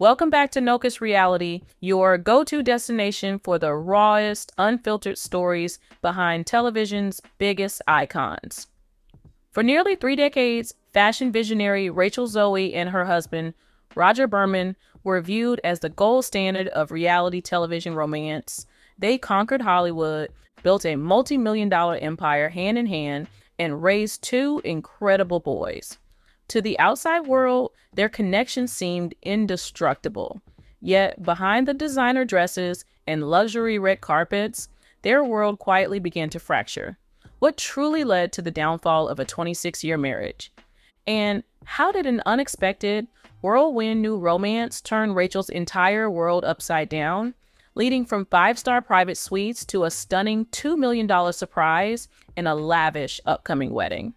Welcome back to Nokus Reality, your go-to destination for the rawest, unfiltered stories behind television's biggest icons. For nearly 3 decades, fashion visionary Rachel Zoe and her husband, Rodger Berman, were viewed as the gold standard of reality television romance. They conquered Hollywood, built a multi-million-dollar empire hand in hand, and raised 2 incredible boys. To the outside world, their connection seemed indestructible. Yet, behind the designer dresses and luxury red carpets, their world quietly began to fracture. What truly led to the downfall of a 26-year marriage? And how did an unexpected, whirlwind new romance turn Rachel's entire world upside down, leading from 5-star private suites to a stunning $2 million surprise and a lavish upcoming wedding?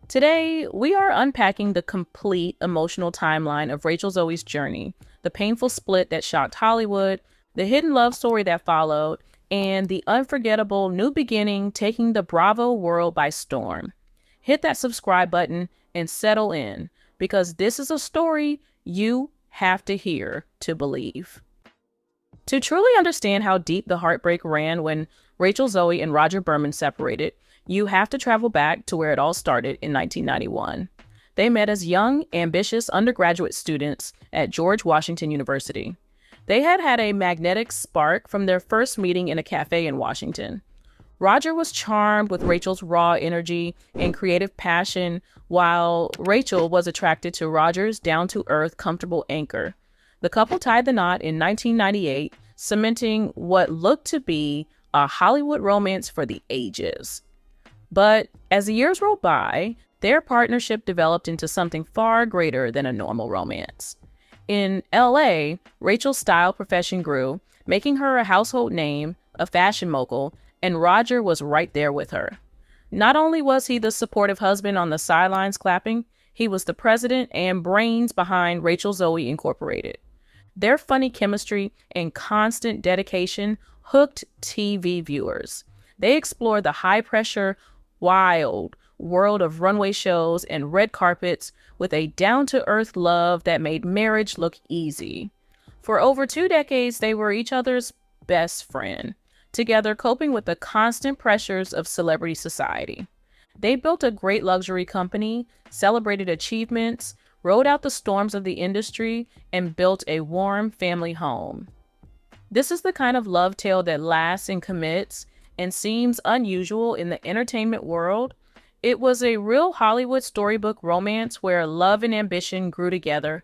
Today, we are unpacking the complete emotional timeline of Rachel Zoe's journey, the painful split that shocked Hollywood, the hidden love story that followed, and the unforgettable new beginning taking the Bravo world by storm. Hit that subscribe button and settle in, because this is a story you have to hear to believe. To truly understand how deep the heartbreak ran when Rachel Zoe and Rodger Berman separated, you have to travel back to where it all started in 1991. They met as young, ambitious undergraduate students at George Washington University. They had had a magnetic spark from their first meeting in a cafe in Washington. Rodger was charmed with Rachel's raw energy and creative passion, while Rachel was attracted to Rodger's down-to-earth, comfortable anchor. The couple tied the knot in 1998, cementing what looked to be a Hollywood romance for the ages. But as the years rolled by, their partnership developed into something far greater than a normal romance. In LA, Rachel's style profession grew, making her a household name, a fashion mogul, and Rodger was right there with her. Not only was he the supportive husband on the sidelines clapping, he was the president and brains behind Rachel Zoe Incorporated. Their funny chemistry and constant dedication hooked TV viewers. They explored the high-pressure, wild world of runway shows and red carpets with a down-to-earth love that made marriage look easy. For over 2 decades, they were each other's best friend, together coping with the constant pressures of celebrity society. They built a great luxury company, celebrated achievements, rode out the storms of the industry, and built a warm family home. This is the kind of love tale that lasts and commits and seems unusual in the entertainment world. It was a real Hollywood storybook romance where love and ambition grew together.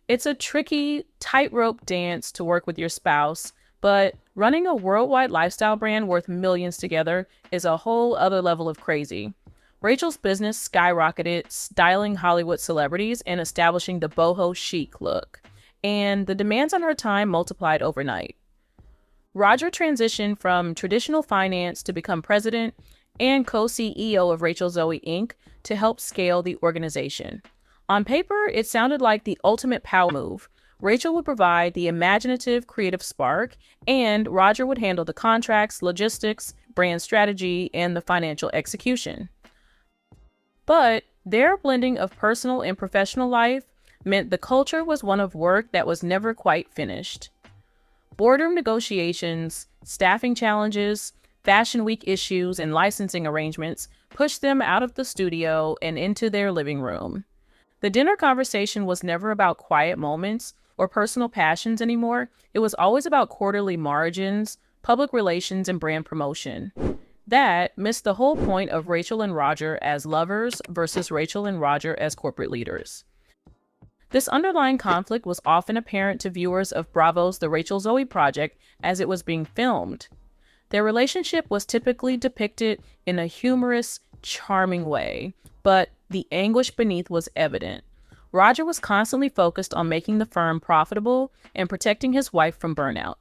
It's a tricky, tightrope dance to work with your spouse, but running a worldwide lifestyle brand worth millions together is a whole other level of crazy. Rachel's business skyrocketed, styling Hollywood celebrities and establishing the boho chic look, and the demands on her time multiplied overnight. Rodger transitioned from traditional finance to become president and co-CEO of Rachel Zoe Inc. to help scale the organization. On paper, it sounded like the ultimate power move. Rachel would provide the imaginative, creative spark, and Rodger would handle the contracts, logistics, brand strategy, and the financial execution. But their blending of personal and professional life meant the culture was one of work that was never quite finished. Boardroom negotiations, staffing challenges, Fashion Week issues, and licensing arrangements pushed them out of the studio and into their living room. The dinner conversation was never about quiet moments or personal passions anymore. It was always about quarterly margins, public relations, and brand promotion. That missed the whole point of Rachel and Rodger as lovers versus Rachel and Rodger as corporate leaders. This underlying conflict was often apparent to viewers of Bravo's The Rachel Zoe Project as it was being filmed. Their relationship was typically depicted in a humorous, charming way, but the anguish beneath was evident. Rodger was constantly focused on making the firm profitable and protecting his wife from burnout.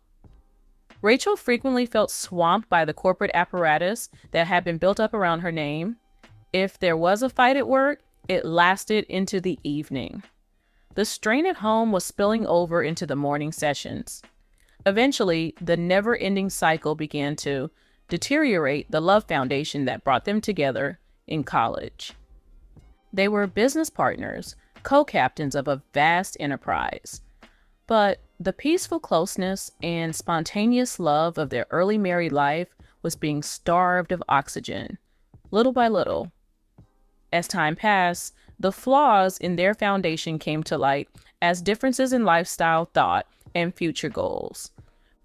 Rachel frequently felt swamped by the corporate apparatus that had been built up around her name. If there was a fight at work, it lasted into the evening. The strain at home was spilling over into the morning sessions. Eventually, the never-ending cycle began to deteriorate the love foundation that brought them together in college. They were business partners, co-captains of a vast enterprise. But the peaceful closeness and spontaneous love of their early married life was being starved of oxygen, little by little. As time passed, the flaws in their foundation came to light as differences in lifestyle, thought, and future goals.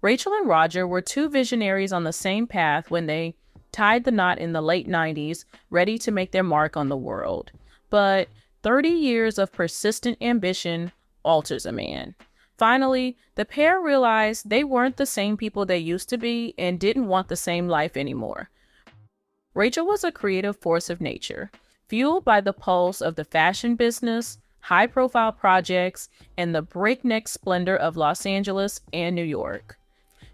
Rachel and Rodger were two visionaries on the same path when they tied the knot in the late 90s, ready to make their mark on the world. But 30 years of persistent ambition alters a man. Finally, the pair realized they weren't the same people they used to be and didn't want the same life anymore. Rachel was a creative force of nature, fueled by the pulse of the fashion business, high-profile projects, and the breakneck splendor of Los Angeles and New York.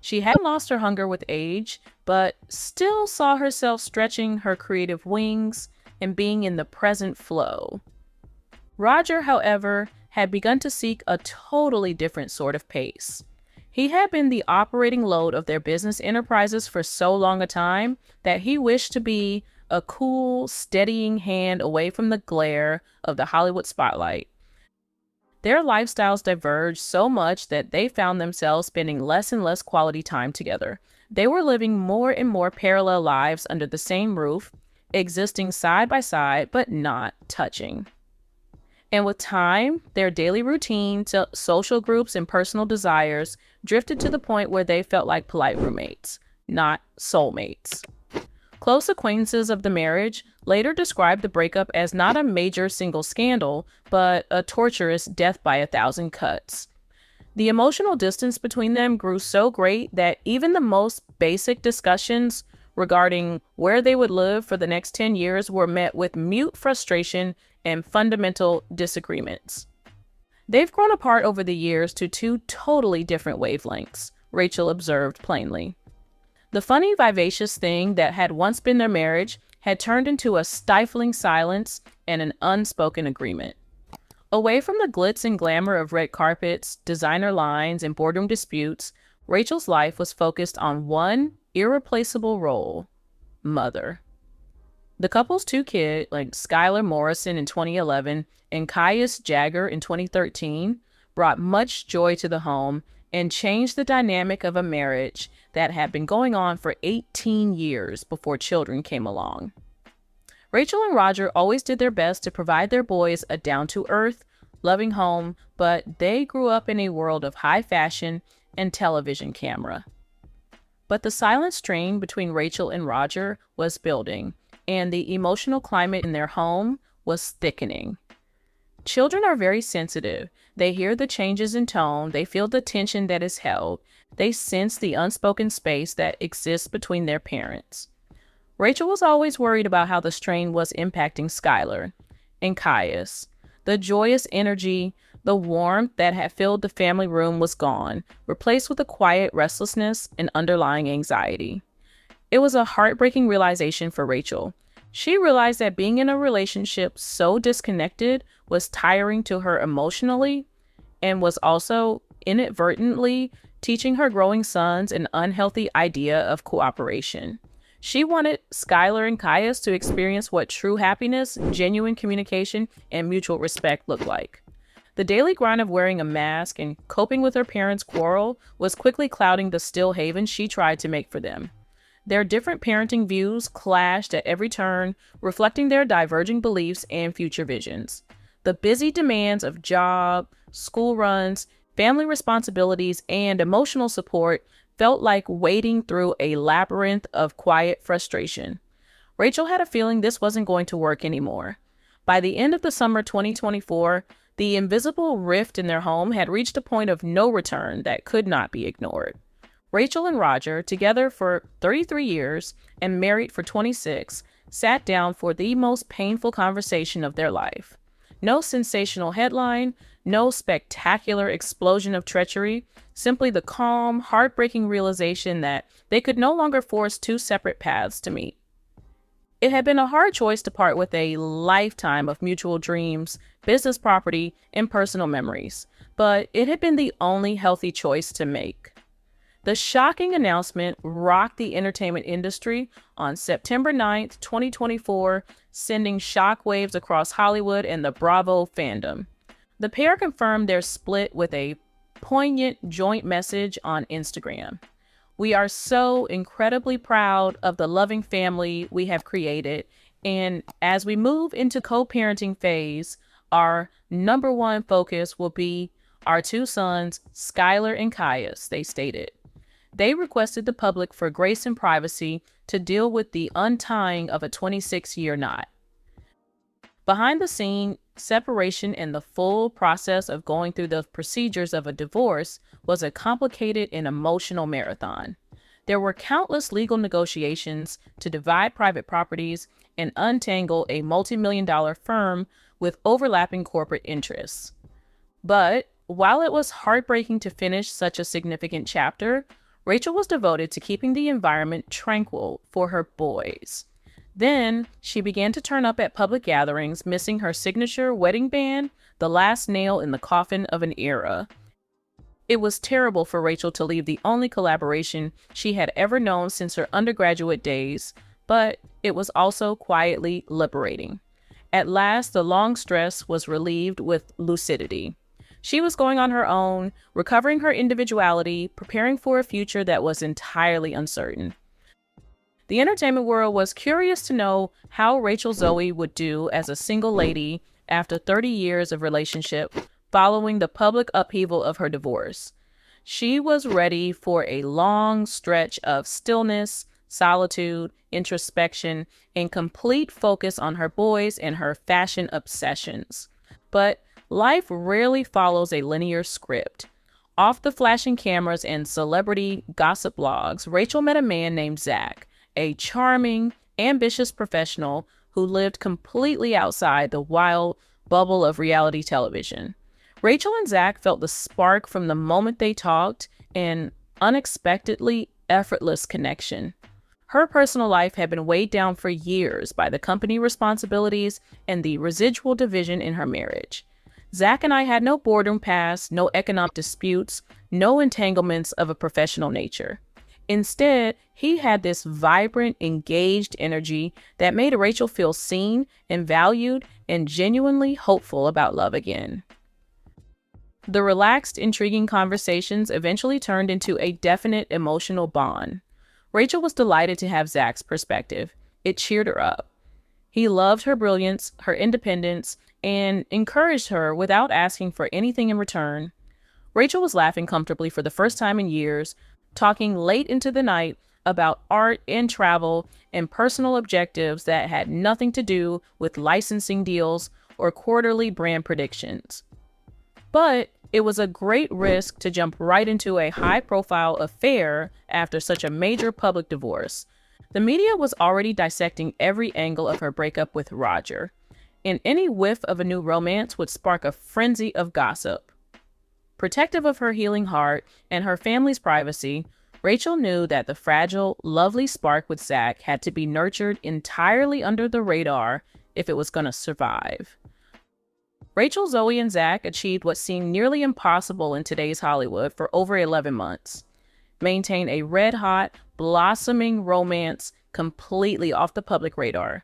She hadn't lost her hunger with age, but still saw herself stretching her creative wings and being in the present flow. Rodger, however, had begun to seek a totally different sort of pace. He had been the operating load of their business enterprises for so long a time that he wished to be a cool, steadying hand away from the glare of the Hollywood spotlight. Their lifestyles diverged so much that they found themselves spending less and less quality time together. They were living more and more parallel lives under the same roof, existing side by side, but not touching. And with time, their daily routine, social groups, and personal desires drifted to the point where they felt like polite roommates, not soulmates. Close acquaintances of the marriage later described the breakup as not a major single scandal, but a torturous death by 1,000 cuts. The emotional distance between them grew so great that even the most basic discussions regarding where they would live for the next 10 years were met with mute frustration and fundamental disagreements. They've grown apart over the years to two totally different wavelengths, Rachel observed plainly. The funny, vivacious thing that had once been their marriage had turned into a stifling silence and an unspoken agreement. Away from the glitz and glamour of red carpets, designer lines, and boardroom disputes, Rachel's life was focused on one irreplaceable role: mother. The couple's two kids, like Skyler Morrison in 2011 and Kaius Jagger in 2013, brought much joy to the home and changed the dynamic of a marriage that had been going on for 18 years before children came along. Rachel and Rodger always did their best to provide their boys a down-to-earth, loving home, but they grew up in a world of high fashion and television camera. But the silent strain between Rachel and Rodger was building, and the emotional climate in their home was thickening. Children are very sensitive. They hear the changes in tone, they feel the tension that is held, they sense the unspoken space that exists between their parents. Rachel was always worried about how the strain was impacting Skyler and Kaius. The joyous energy, the warmth that had filled the family room was gone, replaced with a quiet restlessness and underlying anxiety. It was a heartbreaking realization for Rachel. She realized that being in a relationship so disconnected was tiring to her emotionally and was also inadvertently teaching her growing sons an unhealthy idea of cooperation. She wanted Skyler and Kaius to experience what true happiness, genuine communication, and mutual respect look like. The daily grind of wearing a mask and coping with her parents' quarrel was quickly clouding the still haven she tried to make for them. Their different parenting views clashed at every turn, reflecting their diverging beliefs and future visions. The busy demands of job, school runs, family responsibilities, and emotional support felt like wading through a labyrinth of quiet frustration. Rachel had a feeling this wasn't going to work anymore. By the end of the summer 2024, the invisible rift in their home had reached a point of no return that could not be ignored. Rachel and Rodger, together for 33 years and married for 26, sat down for the most painful conversation of their life. No sensational headline, no spectacular explosion of treachery, simply the calm, heartbreaking realization that they could no longer force two separate paths to meet. It had been a hard choice to part with a lifetime of mutual dreams, business property, and personal memories, but it had been the only healthy choice to make. The shocking announcement rocked the entertainment industry on September 9th, 2024, sending shockwaves across Hollywood and the Bravo fandom. The pair confirmed their split with a poignant joint message on Instagram. "We are so incredibly proud of the loving family we have created, and as we move into co-parenting phase, our number one focus will be our two sons, Skyler and Kaius," they stated. They requested the public for grace and privacy to deal with the untying of a 26-year knot. Behind the scene, separation and the full process of going through the procedures of a divorce was a complicated and emotional marathon. There were countless legal negotiations to divide private properties and untangle a multi-million-dollar firm with overlapping corporate interests. But while it was heartbreaking to finish such a significant chapter, Rachel was devoted to keeping the environment tranquil for her boys. Then she began to turn up at public gatherings, missing her signature wedding band, the last nail in the coffin of an era. It was terrible for Rachel to leave the only collaboration she had ever known since her undergraduate days, but it was also quietly liberating. At last, the long stress was relieved with lucidity. She was going on her own, recovering her individuality, preparing for a future that was entirely uncertain. The entertainment world was curious to know how Rachel Zoe would do as a single lady after 30 years of relationship following the public upheaval of her divorce. She was ready for a long stretch of stillness, solitude, introspection, and complete focus on her boys and her fashion obsessions. But life rarely follows a linear script. Off the flashing cameras and celebrity gossip blogs, Rachel met a man named Zach, a charming, ambitious professional who lived completely outside the wild bubble of reality television. Rachel and Zach felt the spark from the moment they talked, an unexpectedly effortless connection. Her personal life had been weighed down for years by the company responsibilities and the residual division in her marriage. Zach and I had no boredom past, no economic disputes, no entanglements of a professional nature. Instead, he had this vibrant, engaged energy that made Rachel feel seen and valued and genuinely hopeful about love again. The relaxed, intriguing conversations eventually turned into a definite emotional bond. Rachel was delighted to have Zach's perspective. It cheered her up. He loved her brilliance, her independence, and encouraged her without asking for anything in return. Rachel was laughing comfortably for the first time in years, talking late into the night about art and travel and personal objectives that had nothing to do with licensing deals or quarterly brand predictions. But it was a great risk to jump right into a high-profile affair after such a major public divorce. The media was already dissecting every angle of her breakup with Rodger, and any whiff of a new romance would spark a frenzy of gossip. Protective of her healing heart and her family's privacy, Rachel knew that the fragile, lovely spark with Zach had to be nurtured entirely under the radar if it was going to survive. Rachel, Zoe, and Zach achieved what seemed nearly impossible in today's Hollywood for over 11 months. Maintain a red-hot, blossoming romance completely off the public radar.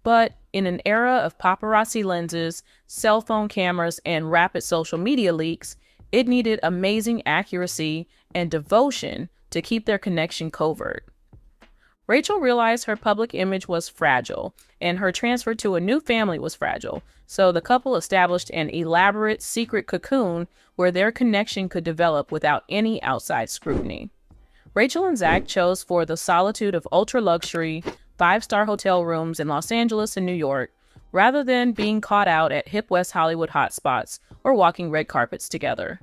But in an era of paparazzi lenses, cell phone cameras, and rapid social media leaks, it needed amazing accuracy and devotion to keep their connection covert. Rachel realized her public image was fragile, and her transfer to a new family was fragile, so the couple established an elaborate secret cocoon where their connection could develop without any outside scrutiny. Rachel and Zach chose for the solitude of ultra-luxury, 5-star hotel rooms in Los Angeles and New York, rather than being caught out at hip West Hollywood hotspots or walking red carpets together.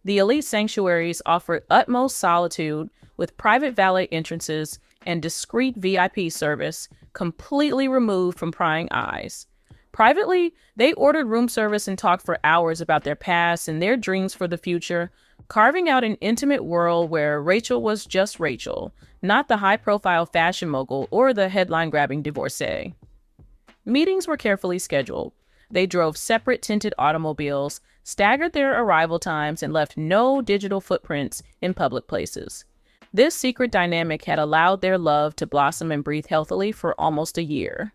The elite sanctuaries offered utmost solitude with private valet entrances and discreet VIP service completely removed from prying eyes. Privately, they ordered room service and talked for hours about their past and their dreams for the future, carving out an intimate world where Rachel was just Rachel, not the high-profile fashion mogul or the headline-grabbing divorcee. Meetings were carefully scheduled. They drove separate tinted automobiles, staggered their arrival times, and left no digital footprints in public places. This secret dynamic had allowed their love to blossom and breathe healthily for almost a year.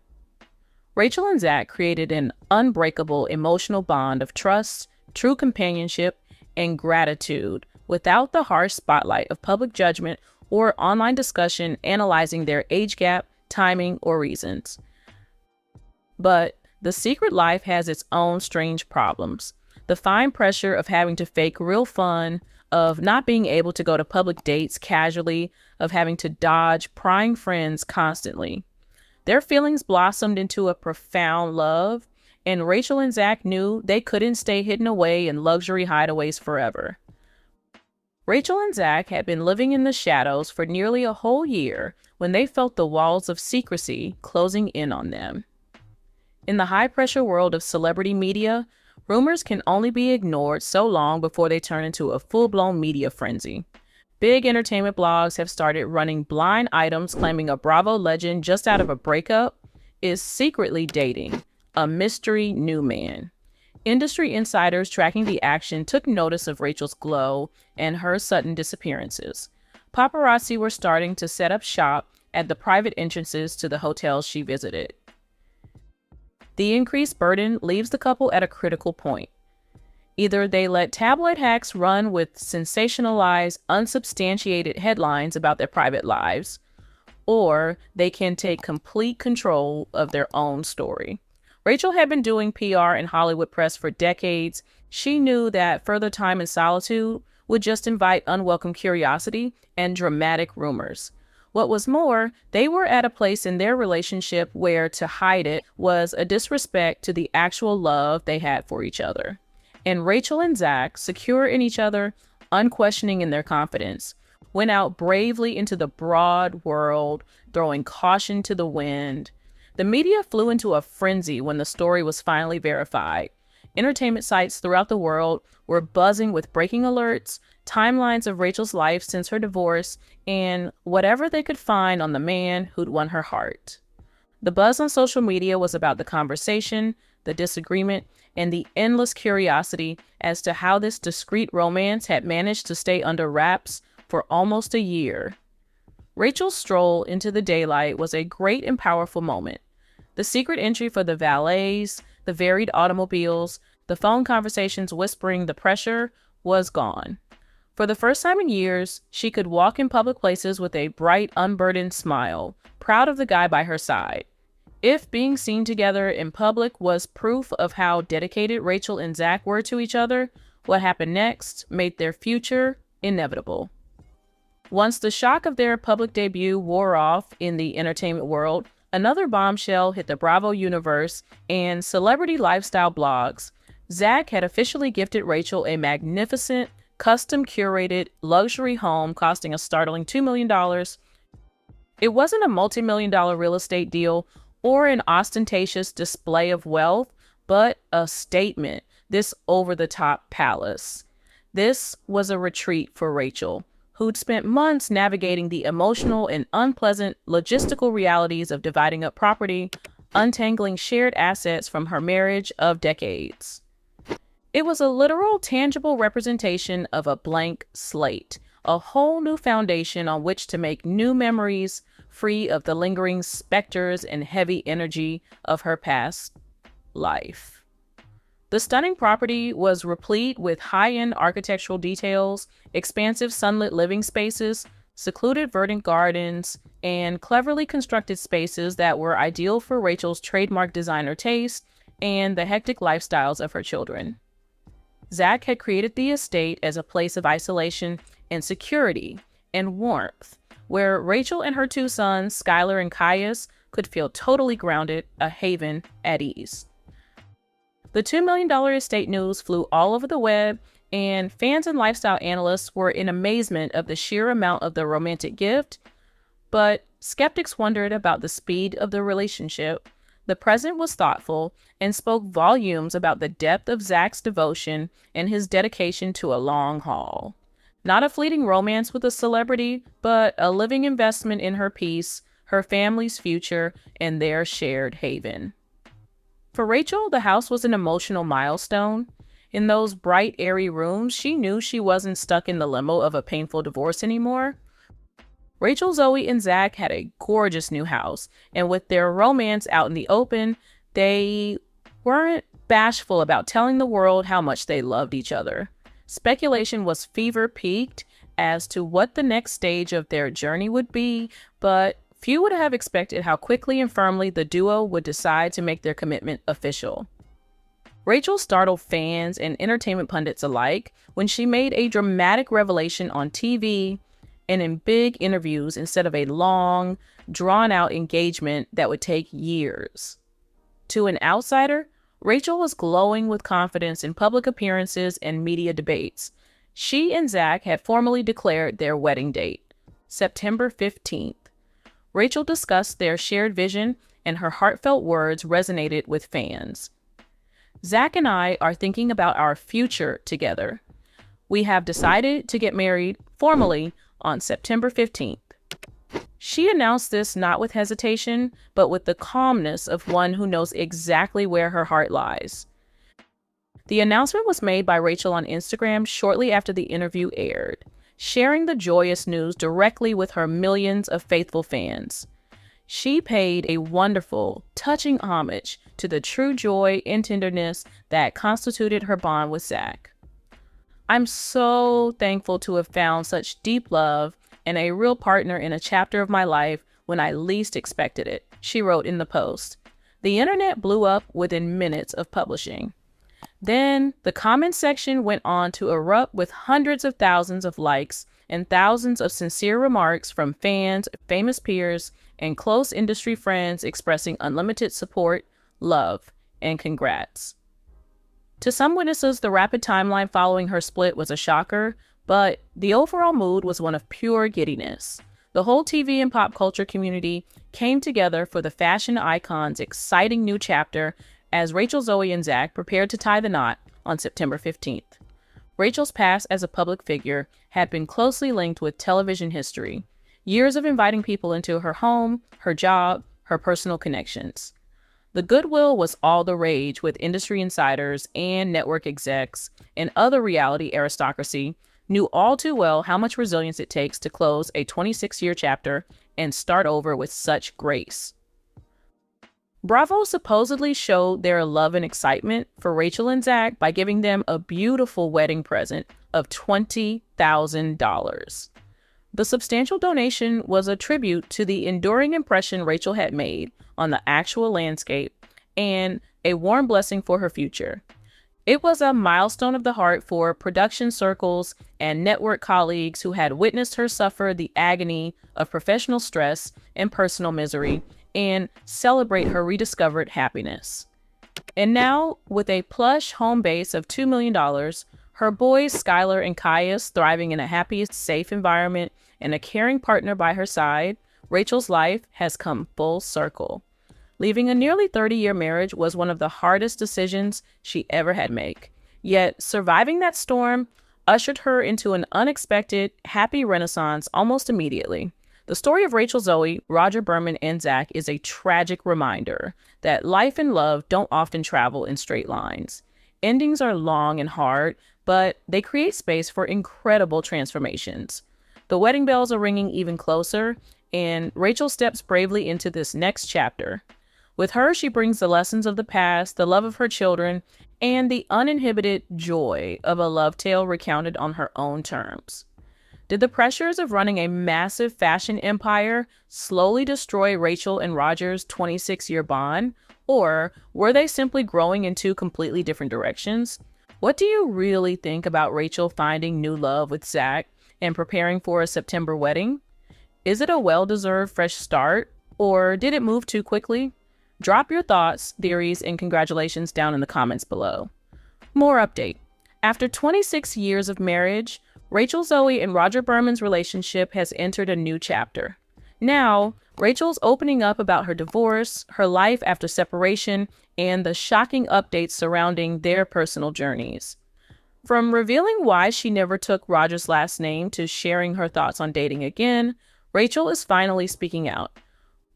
Rachel and Zach created an unbreakable emotional bond of trust, true companionship, and gratitude without the harsh spotlight of public judgment or online discussion analyzing their age gap, timing, or reasons. But the secret life has its own strange problems. The fine pressure of having to fake real fun, of not being able to go to public dates casually, of having to dodge prying friends constantly. Their feelings blossomed into a profound love, and Rachel and Zach knew they couldn't stay hidden away in luxury hideaways forever. Rachel and Zach had been living in the shadows for nearly a whole year when they felt the walls of secrecy closing in on them. In the high-pressure world of celebrity media, rumors can only be ignored so long before they turn into a full-blown media frenzy. Big entertainment blogs have started running blind items claiming a Bravo legend just out of a breakup is secretly dating a mystery new man. Industry insiders tracking the action took notice of Rachel's glow and her sudden disappearances. Paparazzi were starting to set up shop at the private entrances to the hotels she visited. The increased burden leaves the couple at a critical point. Either they let tabloid hacks run with sensationalized, unsubstantiated headlines about their private lives, or they can take complete control of their own story. Rachel had been doing PR in Hollywood press for decades. She knew that further time in solitude would just invite unwelcome curiosity and dramatic rumors. What was more, they were at a place in their relationship where to hide it was a disrespect to the actual love they had for each other. And Rachel and Zach, secure in each other, unquestioning in their confidence, went out bravely into the broad world, throwing caution to the wind. The media flew into a frenzy when the story was finally verified. Entertainment sites throughout the world were buzzing with breaking alerts, timelines of Rachel's life since her divorce, and whatever they could find on the man who'd won her heart. The buzz on social media was about the conversation, the disagreement, and the endless curiosity as to how this discreet romance had managed to stay under wraps for almost a year. Rachel's stroll into the daylight was a great and powerful moment. The secret entry for the valets, the varied automobiles, the phone conversations whispering the pressure was gone. For the first time in years, she could walk in public places with a bright, unburdened smile, proud of the guy by her side. If being seen together in public was proof of how dedicated Rachel and Zach were to each other, what happened next made their future inevitable. Once the shock of their public debut wore off in the entertainment world, another bombshell hit the Bravo universe and celebrity lifestyle blogs. Zach had officially gifted Rachel a magnificent, custom-curated luxury home costing a startling $2 million. It wasn't a multi-million-dollar real estate deal or an ostentatious display of wealth, but a statement, this over-the-top palace. This was a retreat for Rachel, who'd spent months navigating the emotional and unpleasant logistical realities of dividing up property, untangling shared assets from her marriage of decades. It was a literal, tangible representation of a blank slate, a whole new foundation on which to make new memories, free of the lingering specters and heavy energy of her past life. The stunning property was replete with high-end architectural details, expansive sunlit living spaces, secluded verdant gardens, and cleverly constructed spaces that were ideal for Rachel's trademark designer taste and the hectic lifestyles of her children. Zach had created the estate as a place of isolation and security and warmth, where Rachel and her two sons, Skyler and Kaius, could feel totally grounded, a haven at ease. The $2 million estate news flew all over the web, and fans and lifestyle analysts were in amazement of the sheer amount of the romantic gift, but skeptics wondered about the speed of the relationship. The present was thoughtful and spoke volumes about the depth of Zach's devotion and his dedication to a long haul. Not a fleeting romance with a celebrity, but a living investment in her peace, her family's future, and their shared haven. For Rachel, the house was an emotional milestone. In those bright, airy rooms, she knew she wasn't stuck in the limbo of a painful divorce anymore. Rachel, Zoe, and Zach had a gorgeous new house, and with their romance out in the open, they weren't bashful about telling the world how much they loved each other. Speculation was fever peaked as to what the next stage of their journey would be, but few would have expected how quickly and firmly the duo would decide to make their commitment official. Rachel startled fans and entertainment pundits alike when she made a dramatic revelation on TV and in big interviews instead of a long, drawn-out engagement that would take years. To an outsider, Rachel was glowing with confidence in public appearances and media debates. She and Zach had formally declared their wedding date, September 15th. Rachel discussed their shared vision, and her heartfelt words resonated with fans. Zach and I are thinking about our future together. We have decided to get married formally on September 15th. She announced this not with hesitation, but with the calmness of one who knows exactly where her heart lies. The announcement was made by Rachel on Instagram shortly after the interview aired, sharing the joyous news directly with her millions of faithful fans. She paid a wonderful, touching homage to the true joy and tenderness that constituted her bond with Zach. I'm so thankful to have found such deep love and a real partner in a chapter of my life when I least expected it, she wrote in the post. The internet blew up within minutes of publishing. Then the comment section went on to erupt with hundreds of thousands of likes and thousands of sincere remarks from fans, famous peers, and close industry friends expressing unlimited support, love, and congrats. To some witnesses, the rapid timeline following her split was a shocker, but the overall mood was one of pure giddiness. The whole TV and pop culture community came together for the fashion icon's exciting new chapter as Rachel, Zoe, and Zach prepared to tie the knot on September 15th. Rachel's past as a public figure had been closely linked with television history, years of inviting people into her home, her job, her personal connections. The goodwill was all the rage with industry insiders and network execs and other reality aristocracy knew all too well how much resilience it takes to close a 26-year chapter and start over with such grace. Bravo supposedly showed their love and excitement for Rachel and Zach by giving them a beautiful wedding present of $20,000. The substantial donation was a tribute to the enduring impression Rachel had made on the actual landscape and a warm blessing for her future. It was a milestone of the heart for production circles and network colleagues who had witnessed her suffer the agony of professional stress and personal misery and celebrate her rediscovered happiness. And now, with a plush home base of $2 million, her boys Skyler and Kaius thriving in a happy, safe environment, and a caring partner by her side, Rachel's life has come full circle. Leaving a nearly 30-year marriage was one of the hardest decisions she ever had to make. Yet, surviving that storm ushered her into an unexpected, happy renaissance almost immediately. The story of Rachel, Zoe, Rodger Berman, and Zach is a tragic reminder that life and love don't often travel in straight lines. Endings are long and hard, but they create space for incredible transformations. The wedding bells are ringing even closer, and Rachel steps bravely into this next chapter. With her, she brings the lessons of the past, the love of her children, and the uninhibited joy of a love tale recounted on her own terms. Did the pressures of running a massive fashion empire slowly destroy Rachel and Rodger's 26-year bond, or were they simply growing in two completely different directions? What do you really think about Rachel finding new love with Zach and preparing for a September wedding? Is it a well-deserved fresh start, or did it move too quickly? Drop your thoughts, theories, and congratulations down in the comments below. More update. After 26 years of marriage, Rachel, Zoe, and Rodger Berman's relationship has entered a new chapter. Now, Rachel's opening up about her divorce, her life after separation, and the shocking updates surrounding their personal journeys. From revealing why she never took Rodger's last name to sharing her thoughts on dating again, Rachel is finally speaking out.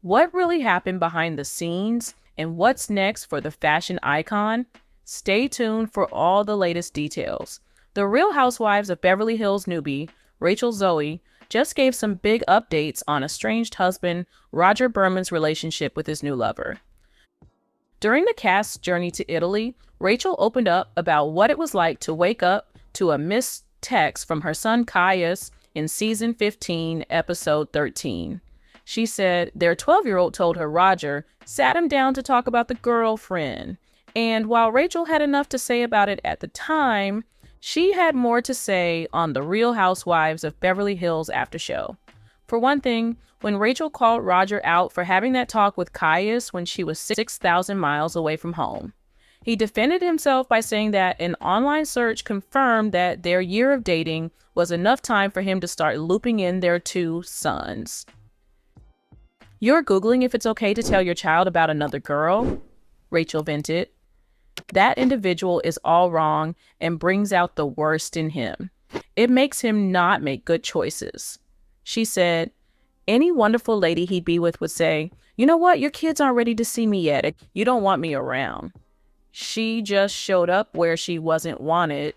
What really happened behind the scenes and what's next for the fashion icon? Stay tuned for all the latest details. The Real Housewives of Beverly Hills newbie, Rachel Zoe, just gave some big updates on estranged husband Rodger Berman's relationship with his new lover. During the cast's journey to Italy, Rachel opened up about what it was like to wake up, to a missed text from her son Kaius in season 15, episode 13. She said their 12-year-old told her Rodger sat him down to talk about the girlfriend. And while Rachel had enough to say about it at the time, she had more to say on the Real Housewives of Beverly Hills after show. For one thing, when Rachel called Rodger out for having that talk with Kaius when she was 6,000 miles away from home, he defended himself by saying that an online search confirmed that their year of dating was enough time for him to start looping in their 2 sons. "You're Googling if it's okay to tell your child about another girl?" Rachel vented. "That individual is all wrong and brings out the worst in him. It makes him not make good choices." She said, "Any wonderful lady he'd be with would say, 'You know what? Your kids aren't ready to see me yet. You don't want me around.' She just showed up where she wasn't wanted."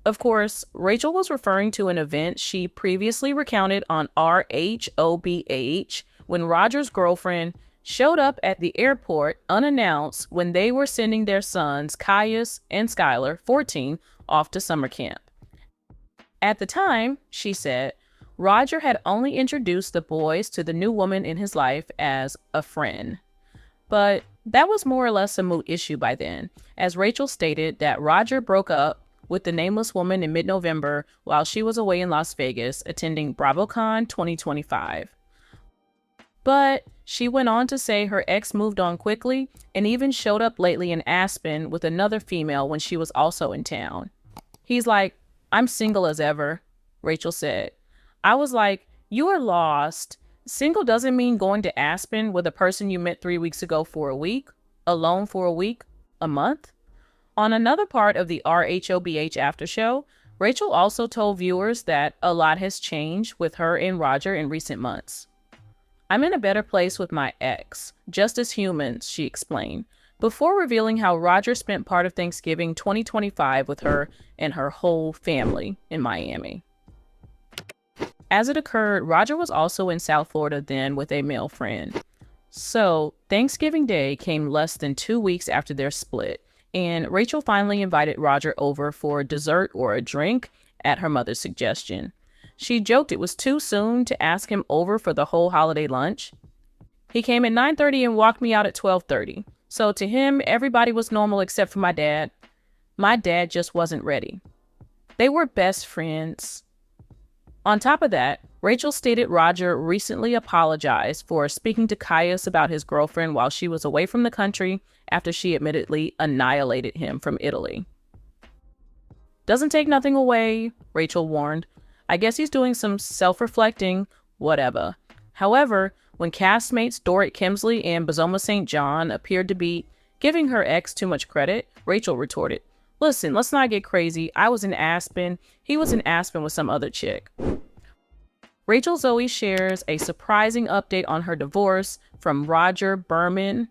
Of course, Rachel was referring to an event she previously recounted on RHOBH when Rodger's girlfriend showed up at the airport unannounced when they were sending their sons, Kaius and Skyler, 14, off to summer camp. At the time, she said, Rodger had only introduced the boys to the new woman in his life as a friend. But that was more or less a moot issue by then, as Rachel stated that Rodger broke up with the nameless woman in mid-November while she was away in Las Vegas attending BravoCon 2025. But she went on to say her ex moved on quickly and even showed up lately in Aspen with another female when she was also in town. "He's like, I'm single as ever," Rachel said. "I was like, you are lost. Single doesn't mean going to Aspen with a person you met 3 weeks ago for a week, alone for a week, a month." On another part of the RHOBH after show, Rachel also told viewers that a lot has changed with her and Rodger in recent months. "I'm in a better place with my ex, just as humans," she explained, before revealing how Rodger spent part of Thanksgiving 2025 with her and her whole family in Miami. As it occurred, Rodger was also in South Florida then with a male friend. So Thanksgiving Day came less than 2 weeks after their split, and Rachel finally invited Rodger over for dessert or a drink at her mother's suggestion. She joked it was too soon to ask him over for the whole holiday lunch. "He came at 9:30 and walked me out at 12:30. So to him, everybody was normal except for my dad. My dad just wasn't ready. They were best friends." On top of that, Rachel stated Rodger recently apologized for speaking to Kaius about his girlfriend while she was away from the country after she admittedly annihilated him from Italy. "Doesn't take nothing away," Rachel warned. "I guess he's doing some self-reflecting, whatever." However, when castmates Dorrit Kemsley and Bazoma St. John appeared to be giving her ex too much credit, Rachel retorted, "Listen, let's not get crazy. I was in Aspen. He was in Aspen with some other chick." Rachel Zoe shares a surprising update on her divorce from Rodger Berman.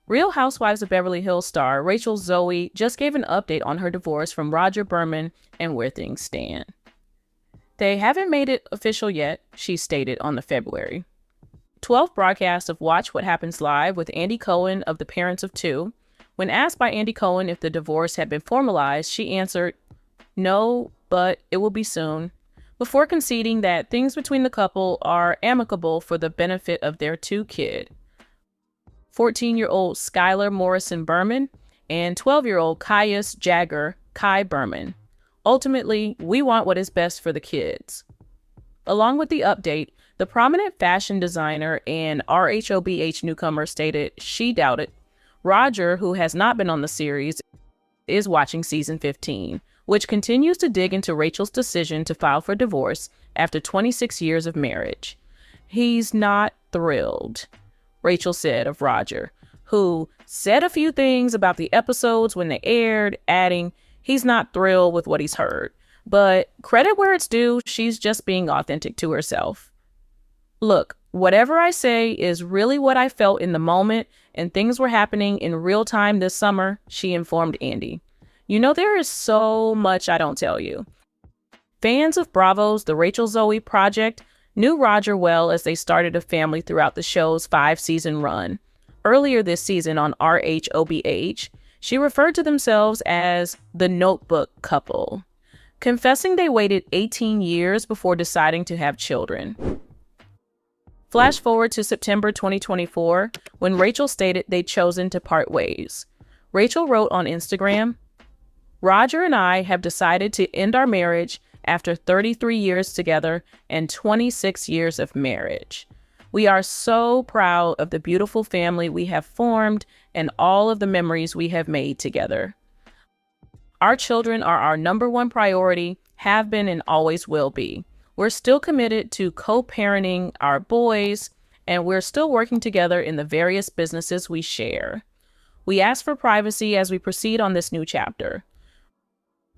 Real Housewives of Beverly Hills star Rachel Zoe just gave an update on her divorce from Rodger Berman and where things stand. "They haven't made it official yet," she stated on the February 12th broadcast of Watch What Happens Live with Andy Cohen of The Parents of Two. When asked by Andy Cohen if the divorce had been formalized, she answered, "No, but it will be soon," before conceding that things between the couple are amicable for the benefit of their 2 kids, 14-year-old Skyler Morrison Berman and 12-year-old Kaius Jagger Kai Berman. "Ultimately, we want what is best for the kids." Along with the update, the prominent fashion designer and RHOBH newcomer stated she doubted Rodger, who has not been on the series, is watching season 15, which continues to dig into Rachel's decision to file for divorce after 26 years of marriage. "He's not thrilled," Rachel said of Rodger, who said a few things about the episodes when they aired, adding, "He's not thrilled with what he's heard. But credit where it's due, she's just being authentic to herself. Look, whatever I say is really what I felt in the moment, and things were happening in real time this summer," she informed Andy. "You know, there is so much I don't tell you." Fans of Bravo's The Rachel Zoe Project knew Rodger well as they started a family throughout the show's 5-season run. Earlier this season on RHOBH, she referred to themselves as the Notebook couple. confessing they waited 18 years before deciding to have children. Flash forward to September 2024, when Rachel stated they'd chosen to part ways. Rachel wrote on Instagram, "Rodger and I have decided to end our marriage after 33 years together and 26 years of marriage. We are so proud of the beautiful family we have formed and all of the memories we have made together. Our children are our number one priority, have been and always will be. We're still committed to co-parenting our boys, and we're still working together in the various businesses we share. We ask for privacy as we proceed on this new chapter."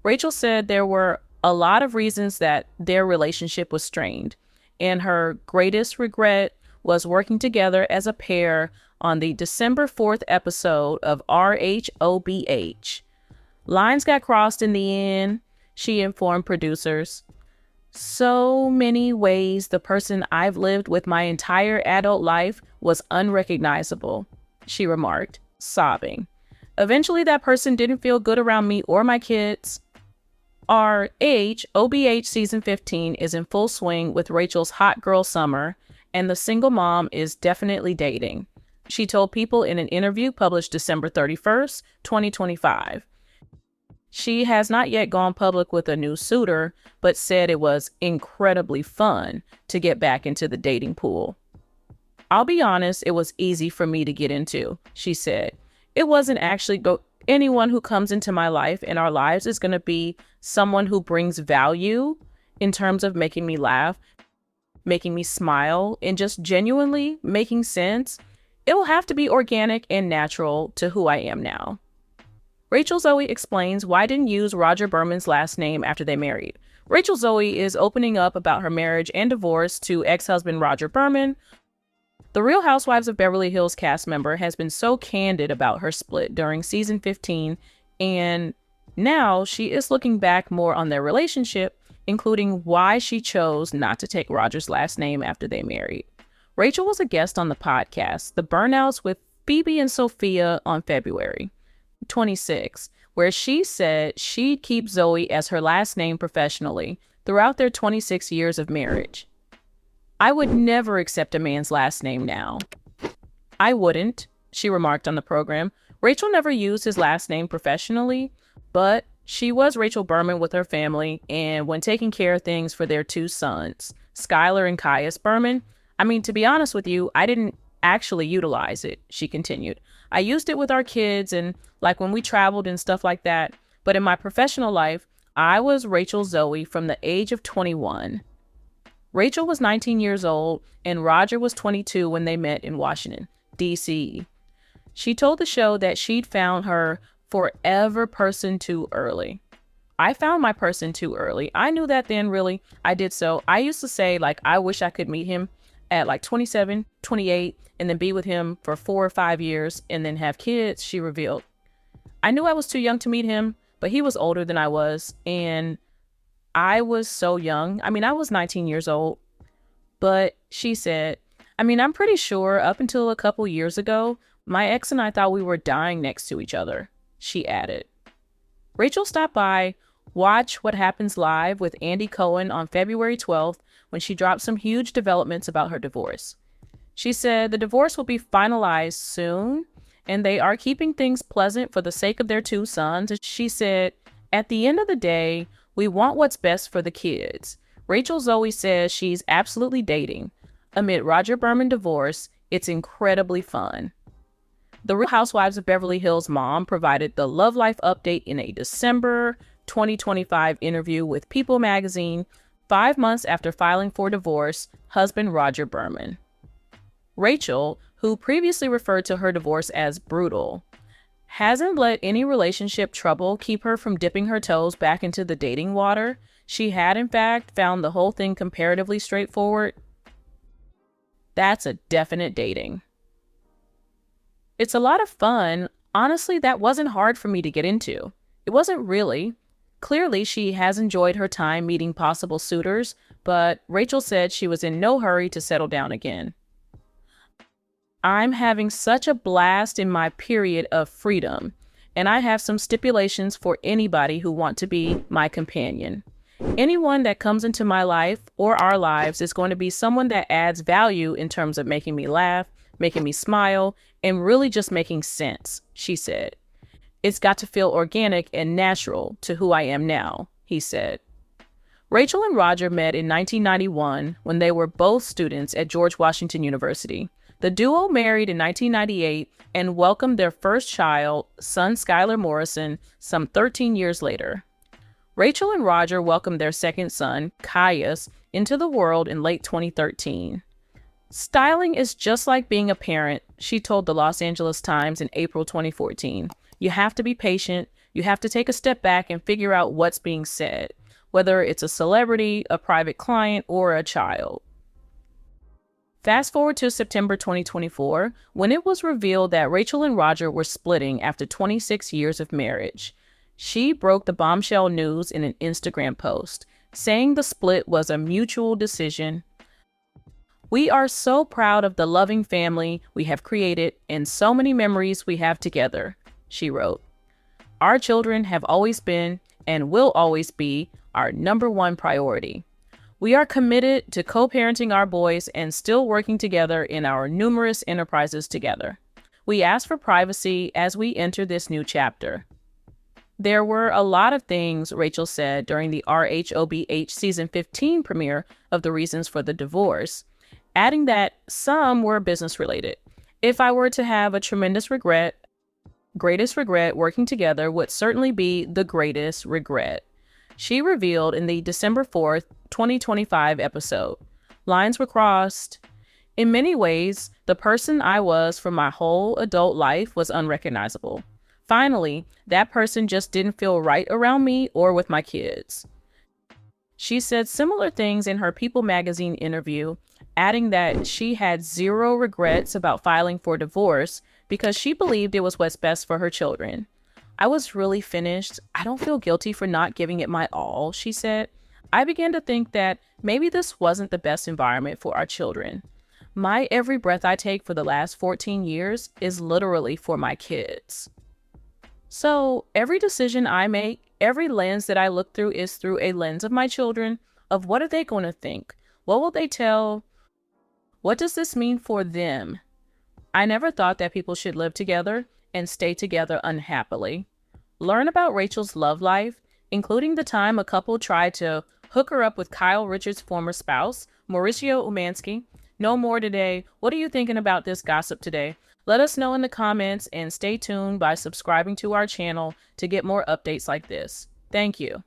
Rachel said there were a lot of reasons that their relationship was strained, and her greatest regret was working together as a pair on the December 4th episode of RHOBH. "Lines got crossed in the end," she informed producers. "So many ways the person I've lived with my entire adult life was unrecognizable," she remarked, sobbing. "Eventually that person didn't feel good around me or my kids." RHOBH season 15 is in full swing with Rachel's hot girl summer, and the single mom is definitely dating. She told People in an interview published December 31st, 2025. She has not yet gone public with a new suitor, but said it was incredibly fun to get back into the dating pool. "I'll be honest, it was easy for me to get into," she said. "It wasn't actually anyone who comes into my life and our lives is going to be someone who brings value in terms of making me laugh, making me smile, and just genuinely making sense. It'll have to be organic and natural to who I am now." Rachel Zoe explains why didn't use Rodger Berman's last name after they married. Rachel Zoe is opening up about her marriage and divorce to ex-husband Rodger Berman. The Real Housewives of Beverly Hills cast member has been so candid about her split during season 15, and now she is looking back more on their relationship, including why she chose not to take Rodger's last name after they married. Rachel was a guest on the podcast, The Burnouts with Phoebe and Sophia, on February 26, where she said she'd keep Zoe as her last name professionally throughout their 26 years of marriage. "I would never accept a man's last name now." "I wouldn't," she remarked on the program. Rachel never used his last name professionally, but she was Rachel Berman with her family and when taking care of things for their two sons, Skyler and Kaius Berman. "I mean, to be honest with you, I didn't actually utilize it," she continued. "I used it with our kids and like when we traveled and stuff like that. But in my professional life, I was Rachel Zoe from the age of 21. Rachel was 19 years old and Rodger was 22 when they met in Washington, D.C. She told the show that she'd found her forever person too early. "I found my person too early. I knew that then, really. I did so. I used to say, like, I wish I could meet him at like 27, 28, and then be with him for 4 or 5 years and then have kids," she revealed. "I knew I was too young to meet him, but he was older than I was, and I was so young. I mean, I was 19 years old." But she said, "I mean, I'm pretty sure up until a couple years ago, my ex and I thought we were dying next to each other," she added. Rachel stopped by Watch What Happens Live with Andy Cohen on February 12th when she dropped some huge developments about her divorce. She said the divorce will be finalized soon, and they are keeping things pleasant for the sake of their two sons. She said, "At the end of the day, we want what's best for the kids." Rachel Zoe says she's absolutely dating. Amid Rodger Berman divorce, it's incredibly fun. The Real Housewives of Beverly Hills mom provided the love life update in a December 2025 interview with People magazine, 5 months after filing for divorce, husband Rodger Berman. Rachel, who previously referred to her divorce as brutal, hasn't let any relationship trouble keep her from dipping her toes back into the dating water. She had, in fact, found the whole thing comparatively straightforward. That's a definite dating. "It's a lot of fun. Honestly, that wasn't hard for me to get into. It wasn't really. Clearly, she has enjoyed her time meeting possible suitors, but Rachel said she was in no hurry to settle down again. I'm having such a blast in my period of freedom, and I have some stipulations for anybody who want to be my companion. Anyone that comes into my life or our lives is going to be someone that adds value in terms of making me laugh, making me smile, and really just making sense, she said. It's got to feel organic and natural to who I am now, he said. Rachel and Rodger met in 1991 when they were both students at George Washington University. The duo married in 1998 and welcomed their first child, son Skyler Morrison, some 13 years later. Rachel and Rodger welcomed their second son, Kaius, into the world in late 2013. Styling is just like being a parent, she told the Los Angeles Times in April 2014. You have to be patient. You have to take a step back and figure out what's being said, whether it's a celebrity, a private client, or a child. Fast forward to September 2024, when it was revealed that Rachel and Rodger were splitting after 26 years of marriage. She broke the bombshell news in an Instagram post, saying the split was a mutual decision. We are so proud of the loving family we have created and so many memories we have together, she wrote. Our children have always been and will always be our number one priority. We are committed to co-parenting our boys and still working together in our numerous enterprises together. We ask for privacy as we enter this new chapter. There were a lot of things Rachel said during the RHOBH season 15 premiere of The Reasons for the Divorce, adding that some were business related. If I were to have a tremendous regret, greatest regret working together would certainly be the greatest regret. She revealed in the December 4th, 2025 episode. Lines were crossed. In many ways, the person I was for my whole adult life was unrecognizable. Finally, that person just didn't feel right around me or with my kids. She said similar things in her People magazine interview, adding that she had zero regrets about filing for divorce because she believed it was what's best for her children. I was really finished. I don't feel guilty for not giving it my all, she said. I began to think that maybe this wasn't the best environment for our children. My every breath I take for the last 14 years is literally for my kids. So every decision I make, every lens that I look through is through a lens of my children, of what are they going to think? What will they tell? What does this mean for them? I never thought that people should live together and stay together unhappily. Learn about Rachel's love life, including the time a couple tried to hook her up with Kyle Richards' former spouse, Mauricio Umansky. Know more today. What are you thinking about this gossip today? Let us know in the comments and stay tuned by subscribing to our channel to get more updates like this. Thank you.